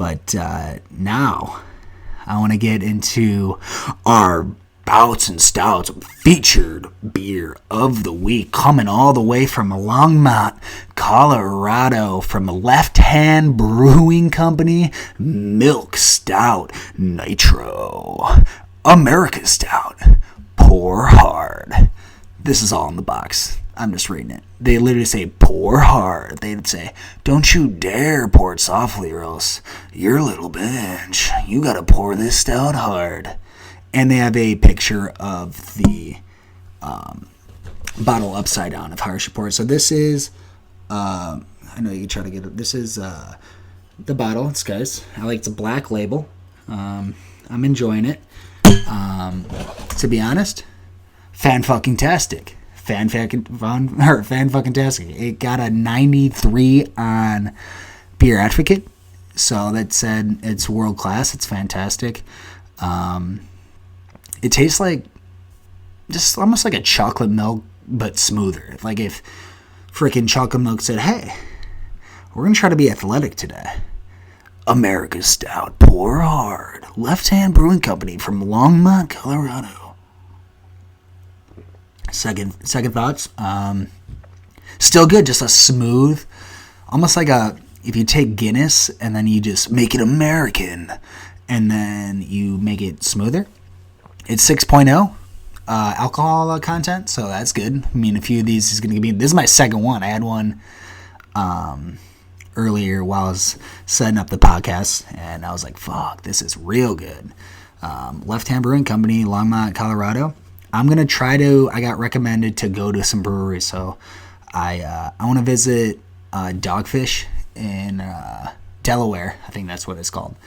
But now I want to get into our Bouts and Stouts featured beer of the week, coming all the way from Longmont, Colorado, from Left Hand Brewing Company, Milk Stout Nitro, America's Stout, pour hard. This is all in the box. I'm just reading it. They literally say pour hard. They'd say, don't you dare pour it softly or else you're a little bitch. You gotta pour this stout hard. And they have a picture of the bottle upside down of how you should pour it. So this is, I know you can try to get it. This is the bottle. It's guys. It's a black label. I'm enjoying it. To be honest, fan-fucking-tastic. Fan-fucking-tastic. It got a 93 on Beer Advocate. So that said, it's world-class. It's fantastic. It tastes like just almost like a chocolate milk, but smoother. Like if freaking chocolate milk said, hey, we're going to try to be athletic today. America's Stout, pour hard. Left Hand Brewing Company from Longmont, Colorado. Second thoughts. Still good, just a smooth, almost like if you take Guinness and then you just make it American and then you make it smoother. It's 6.0 alcohol content, so that's good. I mean, a few of these is going to be... This is my second one. I had one earlier while I was setting up the podcast, and I was like, fuck, this is real good. Left Hand Brewing Company, Longmont, Colorado. I'm going to try to... I got recommended to go to some breweries, so I want to visit Dogfish in Delaware. I think that's what it's called.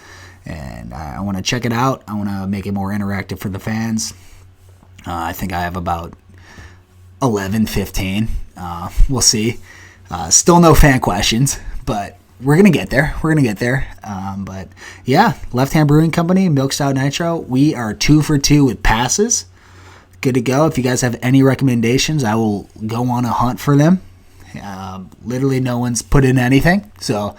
And I want to check it out. I want to make it more interactive for the fans. I think I have about 11, 15. We'll see. Still no fan questions, but we're going to get there. But yeah, Left Hand Brewing Company, Milk Stout Nitro. We are 2 for 2 with passes. Good to go. If you guys have any recommendations, I will go on a hunt for them. Literally no one's put in anything. So...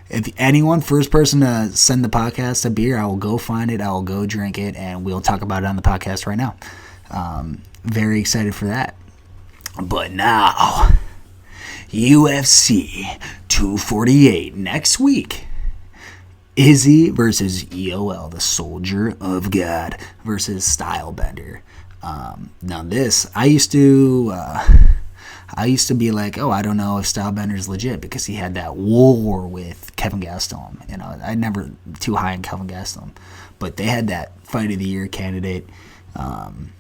If anyone, first person to send the podcast a beer, I will go find it, I will go drink it, and we'll talk about it on the podcast right now. Very excited for that. But now, UFC 248 next week. Izzy versus EOL, the Soldier of God, versus Stylebender. Now this, I used to be like, oh, I don't know if Stylebender's legit because he had that war with Kevin Gastelum. I'm never too high on Kevin Gastelum. But they had that Fight of the Year candidate. And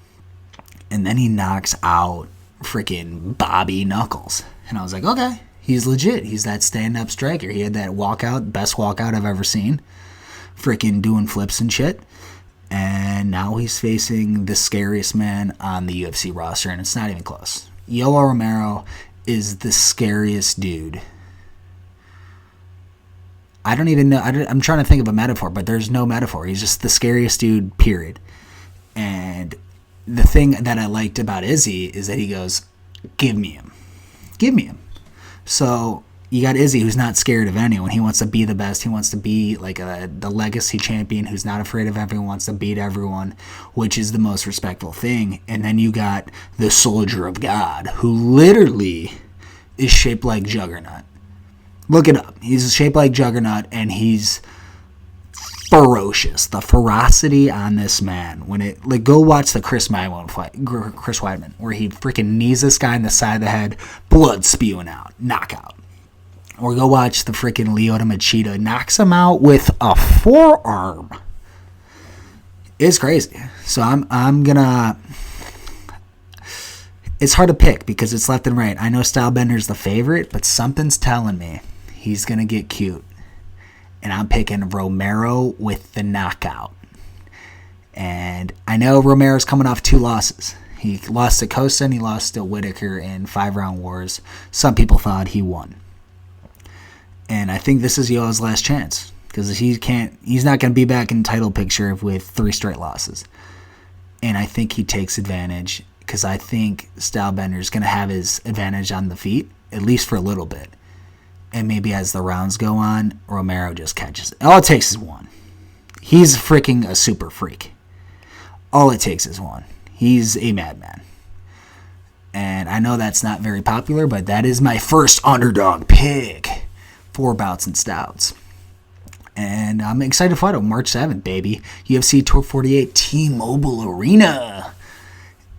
then he knocks out freaking Bobby Knuckles. And I was like, okay, he's legit. He's that stand-up striker. He had that walkout, best walkout I've ever seen. Freaking doing flips and shit. And now he's facing the scariest man on the UFC roster, and it's not even close. Yoel Romero is the scariest dude. I don't even know. I'm trying to think of a metaphor, but there's no metaphor. He's just the scariest dude, period. And the thing that I liked about Izzy is that he goes, give me him. Give me him. So you got Izzy, who's not scared of anyone. He wants to be the best. He wants to be like the legacy champion who's not afraid of everyone, wants to beat everyone, which is the most respectful thing. And then you got the Soldier of God, who literally is shaped like Juggernaut. Look it up. He's shaped like Juggernaut, and he's ferocious. The ferocity on this man. Go watch the Chris Weidman fight, where he freaking knees this guy in the side of the head, blood spewing out, knockout. Or go watch the freaking Lyoto Machida. Knocks him out with a forearm. It's crazy. So I'm gonna... It's hard to pick because it's left and right. I know Stylebender's the favorite, but something's telling me he's gonna get cute. And I'm picking Romero with the knockout. And I know Romero's coming off 2 losses. He lost to Costa and he lost to Whitaker in 5-round wars. Some people thought he won. And I think this is Yoel's last chance because he's not going to be back in title picture with 3 straight losses. And I think he takes advantage because I think Stylebender is going to have his advantage on the feet, at least for a little bit. and maybe as the rounds go on, Romero just catches it. All it takes is one. He's freaking a super freak. All it takes is one. He's a madman. And I know that's not very popular, but that is my first underdog pick for Bouts and Stouts. And I'm excited to fight on March 7th, baby. UFC 248 T-Mobile Arena.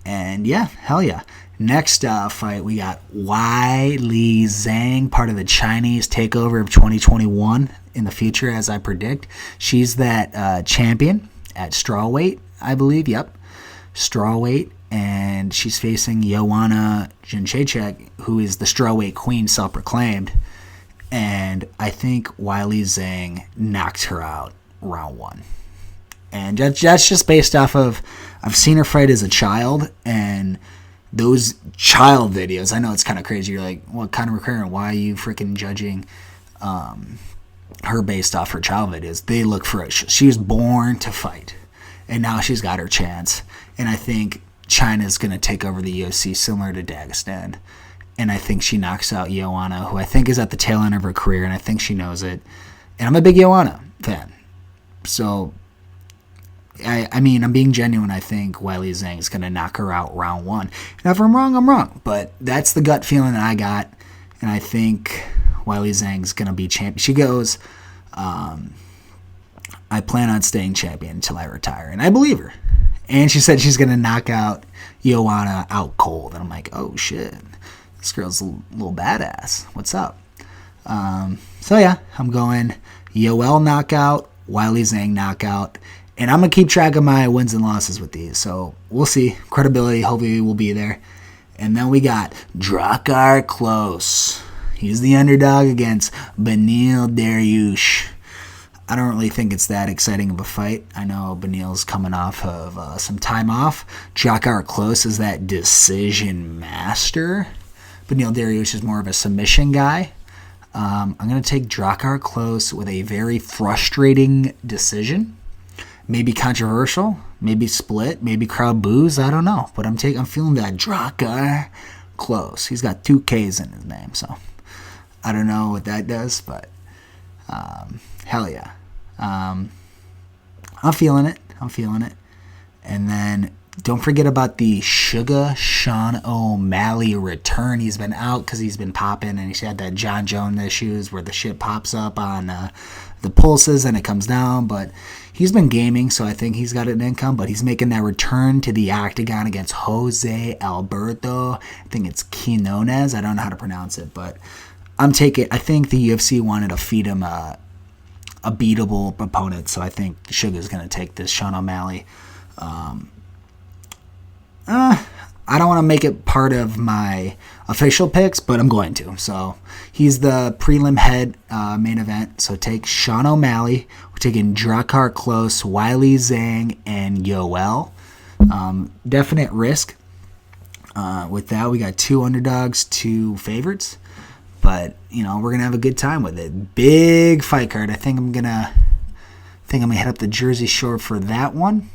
And yeah, hell yeah. Next fight, we got Weili Zhang, part of the Chinese takeover of 2021 in the future, as I predict. She's that champion at strawweight, I believe. Yep, strawweight. And she's facing Joanna Jędrzejczyk, who is the strawweight queen, self-proclaimed. And I think Weili Zhang knocked her out round 1. And that's just based off of, I've seen her fight as a child, and those child videos, I know it's kind of crazy. You're like, what kind of recurrent? Why are you freaking judging her based off her child videos? They look ferocious. She was born to fight, and now she's got her chance. And I think China's going to take over the UFC similar to Dagestan. And I think she knocks out Joanna, who I think is at the tail end of her career, and I think she knows it. And I'm a big Joanna fan. So, I mean, I'm being genuine. I think Weili Zhang is going to knock her out round 1. And if I'm wrong, I'm wrong. But that's the gut feeling that I got. And I think Weili Zhang's going to be champion. She goes, I plan on staying champion until I retire. And I believe her. And she said she's going to knock out Joanna out cold. And I'm like, oh, shit. This girl's a little badass. What's up? So, yeah, I'm going Yoel knockout, Weili Zhang knockout. And I'm going to keep track of my wins and losses with these. So, we'll see. Credibility, hopefully, will be there. And then we got Drakkar Klose. He's the underdog against Beneil Dariush. I don't really think it's that exciting of a fight. I know Beneil's coming off of some time off. Drakkar Klose is that decision master. Beneil Dariush is more of a submission guy. I'm going to take Drakkar Klose with a very frustrating decision. Maybe controversial, maybe split, maybe crowd boos. I don't know. But I'm feeling that Drakkar Klose. He's got 2 Ks in his name, so I don't know what that does, but hell yeah. I'm feeling it. And then don't forget about the Sugar Sean O'Malley return. He's been out because he's been popping, and he's had that John Jones issues where the shit pops up on the pulses and it comes down. But he's been gaming, so I think he's got an income. But he's making that return to the octagon against Jose Alberto. I think it's Quinones. I don't know how to pronounce it, but I think the UFC wanted to feed him a beatable opponent, so I think Sugar's going to take this Sean O'Malley. I don't want to make it part of my official picks, but I'm going to. So he's the prelim head main event. So take Sean O'Malley. We're taking Drakkar Klose, Weili Zhang, and Yoel. Definite risk. With that, we got 2 underdogs, 2 favorites. But, we're going to have a good time with it. Big fight card. I think I'm going to head up the Jersey Shore for that one.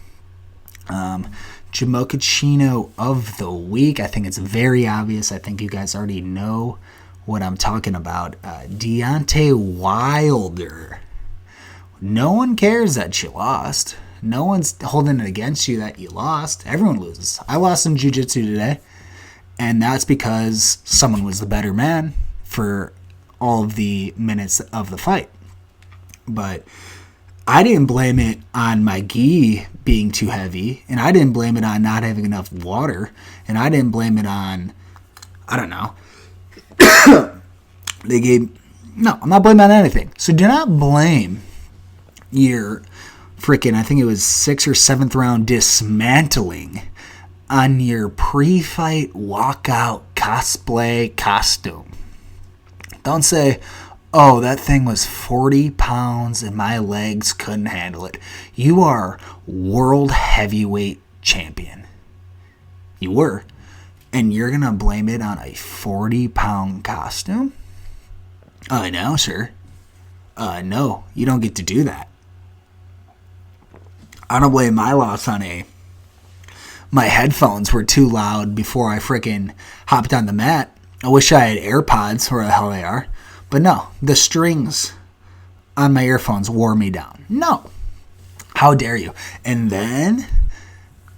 Jamokachino of the week. I think it's very obvious. I think you guys already know what I'm talking about. Deontay Wilder. No one cares that you lost. No one's holding it against you that you lost. Everyone loses. I lost in Jiu-Jitsu today, and that's because someone was the better man for all of the minutes of the fight. But I didn't blame it on my gi being too heavy, and I didn't blame it on not having enough water, and I didn't blame it on, I don't know. No, I'm not blaming on anything. So do not blame your freaking, I think it was 6th or 7th round dismantling on your pre-fight walkout cosplay costume. Don't say, oh, that thing was 40 pounds and my legs couldn't handle it. You are world heavyweight champion. You were. And you're going to blame it on a 40-pound costume? No, sir. No, you don't get to do that. I don't blame my loss on my headphones were too loud before I freaking hopped on the mat. I wish I had AirPods, where the hell they are. But no, the strings on my earphones wore me down. No. How dare you? And then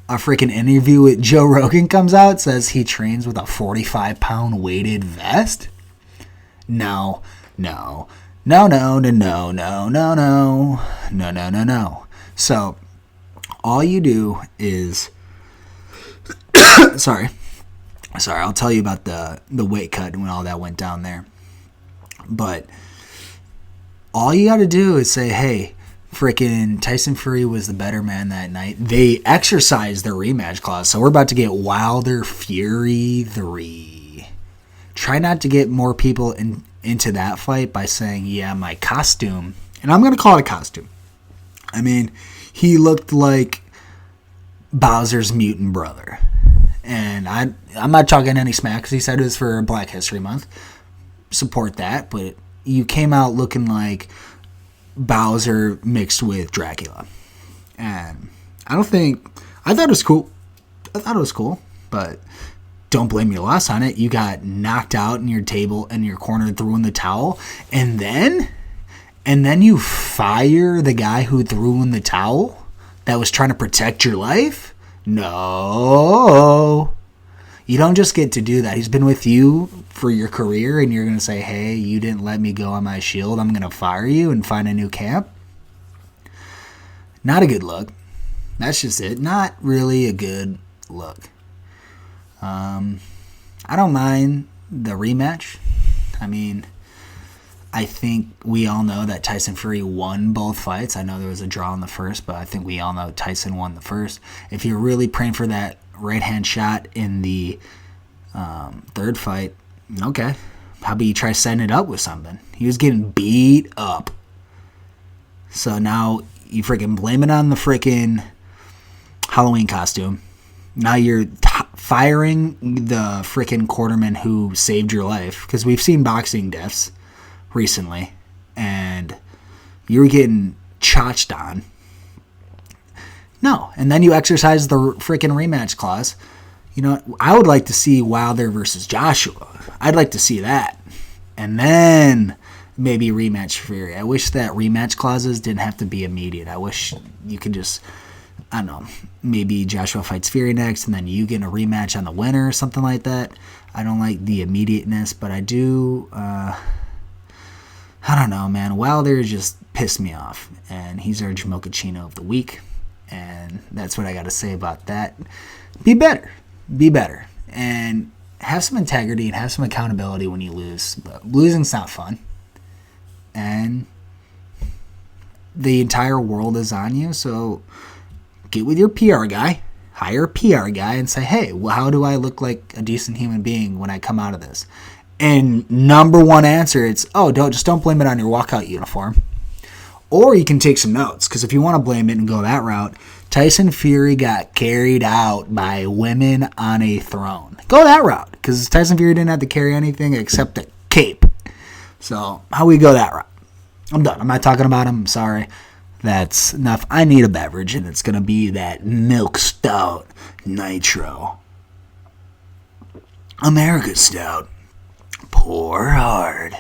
a freaking interview with Joe Rogan comes out, says he trains with a 45-pound weighted vest. No. So all you do is sorry, I'll tell you about the weight cut and when all that went down there. But all you got to do is say, hey, freaking Tyson Fury was the better man that night. They exercised their rematch clause, so we're about to get Wilder Fury 3. Try not to get more people into that fight by saying, yeah, my costume, and I'm going to call it a costume. I mean, he looked like Bowser's mutant brother. And I'm not talking any smack because he said it was for Black History Month. Support that, but you came out looking like Bowser mixed with Dracula. And I thought it was cool. But don't blame your loss on it. You got knocked out in your table in your corner, threw in the towel, and then you fire the guy who threw in the towel that was trying to protect your life? No. You don't just get to do that. He's been with you for your career, and you're going to say, hey, you didn't let me go on my shield. I'm going to fire you and find a new camp. Not a good look. That's just it. Not really a good look. I don't mind the rematch. I mean, I think we all know that Tyson Fury won both fights. I know there was a draw in the first, but I think we all know Tyson won the first. If you're really praying for that right-hand shot in the third fight, okay. How about you try setting it up with something? He was getting beat up. So now you freaking blame it on the freaking Halloween costume. Now you're firing the freaking quarterman who saved your life, because we've seen boxing deaths recently, and you were getting chotched on. No, and then you exercise the freaking rematch clause. You know, I would like to see Wilder versus Joshua. I'd like to see that. And then maybe rematch Fury. I wish that rematch clauses didn't have to be immediate. I wish you could just, I don't know, maybe Joshua fights Fury next and then you get a rematch on the winner or something like that. I don't like the immediateness, but I do, I don't know, man. Wilder just pissed me off, and he's our Jamochaccino of the week. And that's what I got to say about that. Be better. Be better. And have some integrity and have some accountability when you lose. But losing's not fun. And the entire world is on you. So get with your PR guy. Hire a PR guy and say, hey, well, how do I look like a decent human being when I come out of this? And number one answer, it's, don't blame it on your walkout uniform. Or you can take some notes, because if you want to blame it and go that route, Tyson Fury got carried out by women on a throne. Go that route, because Tyson Fury didn't have to carry anything except a cape. So how we go that route? I'm done. I'm not talking about him. I'm sorry. That's enough. I need a beverage, and it's going to be that milk stout nitro. America's stout. Pour hard.